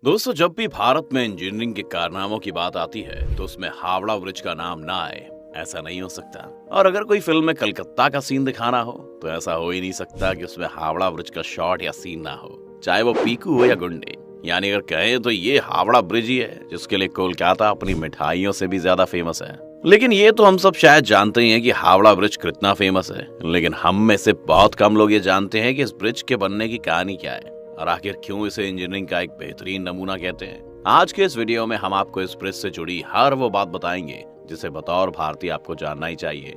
दोस्तों, जब भी भारत में इंजीनियरिंग के कारनामों की बात आती है तो उसमें हावड़ा ब्रिज का नाम ना आए ऐसा नहीं हो सकता। और अगर कोई फिल्म में कलकत्ता का सीन दिखाना हो तो ऐसा हो ही नहीं सकता कि उसमें हावड़ा ब्रिज का शॉट या सीन ना हो, चाहे वो पीकू हो या गुंडे। यानी अगर कहें तो ये हावड़ा ब्रिज ही है जिसके लिए कोलकाता अपनी मिठाइयों से भी ज्यादा फेमस है। लेकिन ये तो हम सब शायद जानते ही हैं कि हावड़ा ब्रिज कितना फेमस है, लेकिन हम में से बहुत कम लोग ये जानते हैं कि इस ब्रिज के बनने की कहानी क्या है और आखिर क्यों इसे इंजीनियरिंग का एक बेहतरीन नमूना कहते हैं। आज के इस वीडियो में हम आपको इस ब्रिज से जुड़ी हर वो बात बताएंगे जिसे बतौर भारतीय आपको जानना ही चाहिए।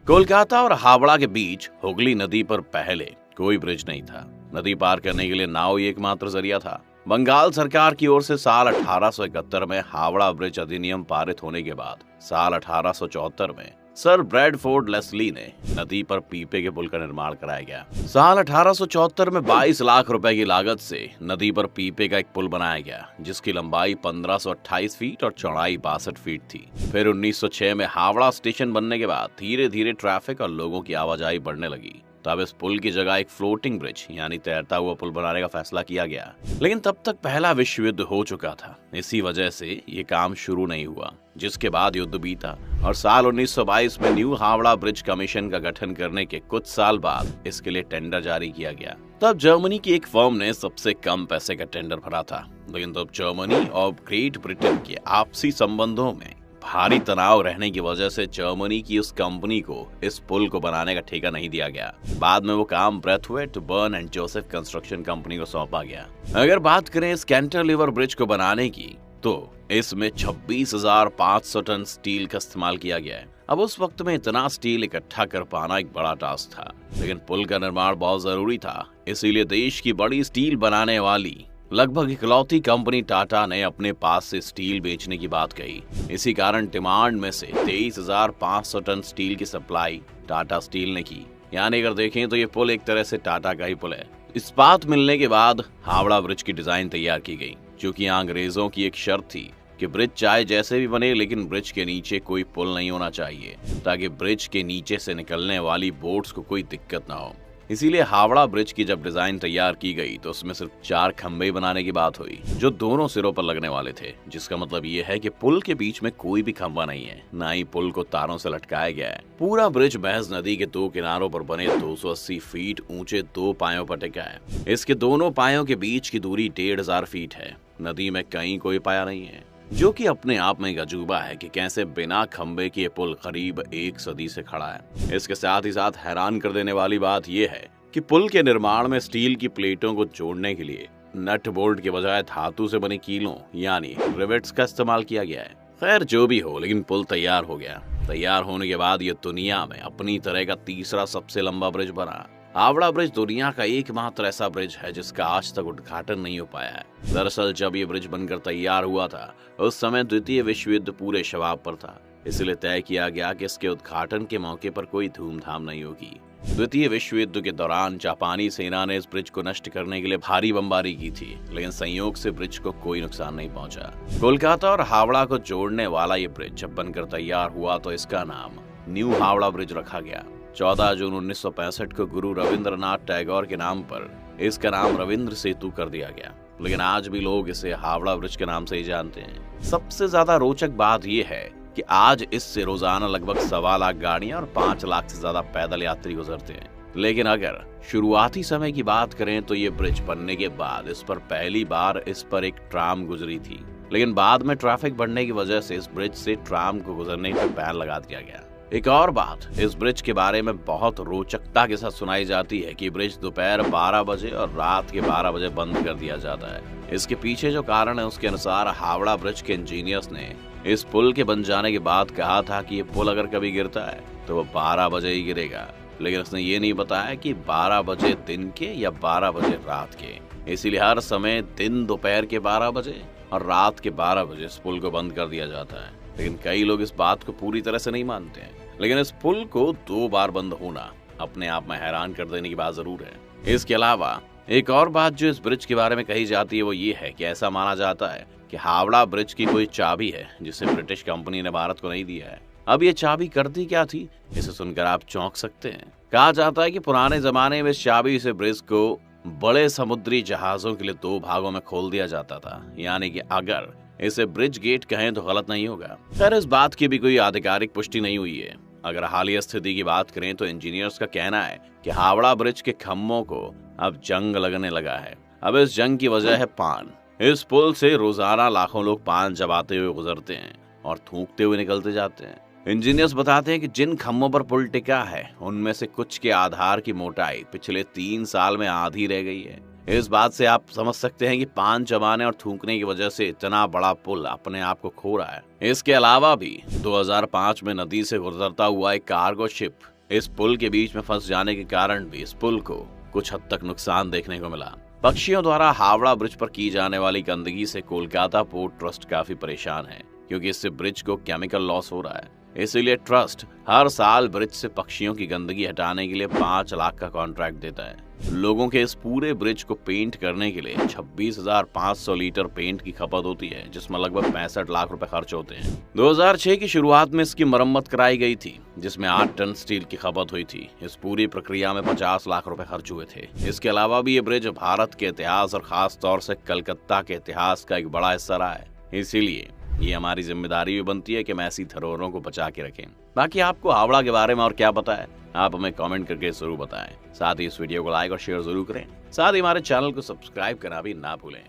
कोलकाता और हावड़ा के बीच हुगली नदी पर पहले कोई ब्रिज नहीं था। नदी पार करने के लिए नाव ही एकमात्र जरिया था। बंगाल सरकार की ओर से साल 1871 में हावड़ा ब्रिज अधिनियम पारित होने के बाद साल 1874 में सर ब्रैडफोर्ड लेस्ली ने नदी पर पीपे के पुल का निर्माण कराया गया। साल 1874 में 22 लाख रुपए की लागत से नदी पर पीपे का एक पुल बनाया गया जिसकी लंबाई 1528 फीट और चौड़ाई 62 फीट थी। फिर 1906 में हावड़ा स्टेशन बनने के बाद धीरे धीरे ट्रैफिक और लोगों की आवाजाही बढ़ने लगी। तब इस पुल की जगह एक फ्लोटिंग ब्रिज यानी तैरता हुआ पुल बनाने का फैसला किया गया। लेकिन तब तक पहला विश्व युद्ध हो चुका था, इसी वजह से ये काम शुरू नहीं हुआ, जिसके बाद युद्ध बीता और साल 1922 में न्यू हावड़ा ब्रिज कमीशन का गठन करने के कुछ साल बाद इसके लिए टेंडर जारी किया गया। तब जर्मनी की एक फर्म ने सबसे कम पैसे का टेंडर भरा था, लेकिन तब जर्मनी और ग्रेट ब्रिटेन के आपसी संबंधों में भारी तनाव रहने की वजह से जर्मनी की उस कंपनी को इस पुल को बनाने का ठेका नहीं दिया गया। बाद में वो काम Braithwaite, Burn and Joseph construction company को सौंपा गया। अगर बात करें इस कैंटिलीवर ब्रिज को बनाने की तो इसमें 26,500 टन स्टील का इस्तेमाल किया गया है। अब उस वक्त में इतना स्टील इकट्ठा कर पाना एक बड़ा टास्क था, लेकिन पुल का निर्माण बहुत जरूरी था, इसीलिए देश की बड़ी स्टील बनाने वाली लगभग इकलौती कंपनी टाटा ने अपने पास से स्टील बेचने की बात कही। इसी कारण डिमांड में से 23,500 टन स्टील की सप्लाई टाटा स्टील ने की। यानी अगर देखें तो ये पुल एक तरह से टाटा का ही पुल है। इस्पात मिलने के बाद हावड़ा ब्रिज की डिजाइन तैयार की गई, क्योंकि यहाँ अंग्रेजों की एक शर्त थी कि ब्रिज चाहे जैसे भी बने लेकिन ब्रिज के नीचे कोई पुल नहीं होना चाहिए, ताकि ब्रिज के नीचे से निकलने वाली बोट्स को कोई दिक्कत ना हो। इसीलिए हावड़ा ब्रिज की जब डिजाइन तैयार की गई तो उसमें सिर्फ 4 खंभे बनाने की बात हुई जो दोनों सिरों पर लगने वाले थे, जिसका मतलब ये है कि पुल के बीच में कोई भी खंभा नहीं है, ना ही पुल को तारों से लटकाया गया है। पूरा ब्रिज महज नदी के 2 किनारों पर बने 280 फीट ऊंचे 2 पायों पर टिका है। इसके दोनों पायों के बीच की दूरी 1,500 फीट है। नदी में कहीं कोई पाया नहीं है, जो कि अपने आप में एक अजूबा है कि कैसे बिना खंबे के पुल करीब 1 सदी से खड़ा है। इसके साथ ही साथ हैरान कर देने वाली बात यह है कि पुल के निर्माण में स्टील की प्लेटों को जोड़ने के लिए नट बोल्ट के बजाय धातु से बने कीलों यानी रिवेट्स का इस्तेमाल किया गया है। खैर जो भी हो, लेकिन पुल तैयार हो गया। तैयार होने के बाद ये दुनिया में अपनी तरह का तीसरा सबसे लंबा ब्रिज बना। हावड़ा ब्रिज दुनिया का एकमात्र ऐसा ब्रिज है जिसका आज तक उद्घाटन नहीं हो पाया है। दरअसल जब ये ब्रिज बनकर तैयार हुआ था उस समय द्वितीय विश्व युद्ध पूरे शबाब पर था, इसलिए तय किया गया कि इसके उद्घाटन के मौके पर कोई धूमधाम नहीं होगी। द्वितीय विश्व युद्ध के दौरान जापानी सेना ने इस ब्रिज को नष्ट करने के लिए भारी बमबारी की थी, लेकिन संयोग से ब्रिज को कोई नुकसान नहीं पहुंचा। कोलकाता और हावड़ा को जोड़ने वाला ये ब्रिज जब बनकर तैयार हुआ तो इसका नाम न्यू हावड़ा ब्रिज रखा गया। 14 जून 1965 को गुरु रविंद्रनाथ टैगोर के नाम पर इसका नाम रविंद्र सेतु कर दिया गया, लेकिन आज भी लोग इसे हावड़ा ब्रिज के नाम से ही जानते हैं। सबसे ज्यादा रोचक बात यह है कि आज इससे रोजाना लगभग 1.25 लाख गाड़ियां और 5 लाख से ज्यादा पैदल यात्री गुजरते हैं। लेकिन अगर शुरुआती समय की बात करें तो ये ब्रिज बनने के बाद इस पर पहली बार इस पर एक ट्राम गुजरी थी, लेकिन बाद में ट्रैफिक बढ़ने की वजह से इस ब्रिज से ट्राम को गुजरने पर बैन लगा दिया गया। एक और बात इस ब्रिज के बारे में बहुत रोचकता के साथ सुनाई जाती है कि ब्रिज दोपहर 12 बजे और रात के 12 बजे बंद कर दिया जाता है। इसके पीछे जो कारण है उसके अनुसार हावड़ा ब्रिज के इंजीनियर्स ने इस पुल के बन जाने के बाद कहा था कि ये पुल अगर कभी गिरता है तो वो 12 बजे ही गिरेगा, लेकिन उसने ये नहीं बताया कि 12 बजे दिन के या 12 बजे रात के। इसीलिए हर समय दिन दोपहर के 12 बजे और रात के 12 बजे इस पुल को बंद कर दिया जाता है। लेकिन कई लोग इस बात को पूरी तरह से नहीं मानते हैं, लेकिन इस पुल को 2 बार बंद होना अपने आप में हैरान कर देने की बात जरूर है। इसके अलावा एक और बात जो इस ब्रिज के बारे में कही जाती है वो ये है कि ऐसा माना जाता है कि हावड़ा ब्रिज की कोई चाबी है जिसे ब्रिटिश कंपनी ने भारत को नहीं दिया है। अब ये चाबी करती क्या थी, इसे सुनकर आप चौंक सकते हैं। कहा जाता है कि पुराने जमाने में इस चाबी से ब्रिज को बड़े समुद्री जहाजों के लिए 2 भागों में खोल दिया जाता था, यानी कि अगर इसे ब्रिज गेट कहें तो गलत नहीं होगा। खैर, इस बात की भी कोई आधिकारिक पुष्टि नहीं हुई है। अगर हालिया स्थिति की बात करें तो इंजीनियर्स का कहना है कि हावड़ा ब्रिज के खम्भों को अब जंग लगने लगा है। अब इस जंग की वजह है पान। इस पुल से रोजाना लाखों लोग पान चबाते हुए गुजरते हैं और थूकते हुए निकलते जाते हैं। इंजीनियर्स बताते हैं कि जिन खम्भों पर पुल टिका है उनमें से कुछ के आधार की मोटाई पिछले 3 साल में आधी रह गई है। इस बात से आप समझ सकते हैं कि पान चबाने और थूकने की वजह से इतना बड़ा पुल अपने आप को खो रहा है। इसके अलावा भी 2005 में नदी से गुजरता हुआ एक कार्गो शिप इस पुल के बीच में फंस जाने के कारण भी इस पुल को कुछ हद तक नुकसान देखने को मिला। पक्षियों द्वारा हावड़ा ब्रिज पर की जाने वाली गंदगी से कोलकाता पोर्ट ट्रस्ट काफी परेशान है, क्योंकि इससे ब्रिज को केमिकल लॉस हो रहा है। इसीलिए ट्रस्ट हर साल ब्रिज से पक्षियों की गंदगी हटाने के लिए 5 लाख का कॉन्ट्रैक्ट देता है। लोगों के इस पूरे ब्रिज को पेंट करने के लिए 26,500 लीटर पेंट की खपत होती है, जिसमें लगभग 65 लाख रुपए खर्च होते हैं। 2006 की शुरुआत में इसकी मरम्मत कराई गई थी, जिसमें 8 टन स्टील की खपत हुई थी। इस पूरी प्रक्रिया में 50 लाख रुपए खर्च हुए थे। इसके अलावा भी ये ब्रिज भारत के इतिहास और खास तौर से कलकत्ता के इतिहास का एक बड़ा हिस्सा रहा है। इसीलिए ये हमारी जिम्मेदारी भी बनती है कि हम ऐसी धरोहरों को बचा के रखें। बाकी आपको हावड़ा के बारे में और क्या पता है, आप हमें कमेंट करके जरूर बताएं। साथ ही इस वीडियो को लाइक और शेयर जरूर करें। साथ ही हमारे चैनल को सब्सक्राइब करना भी ना भूलें।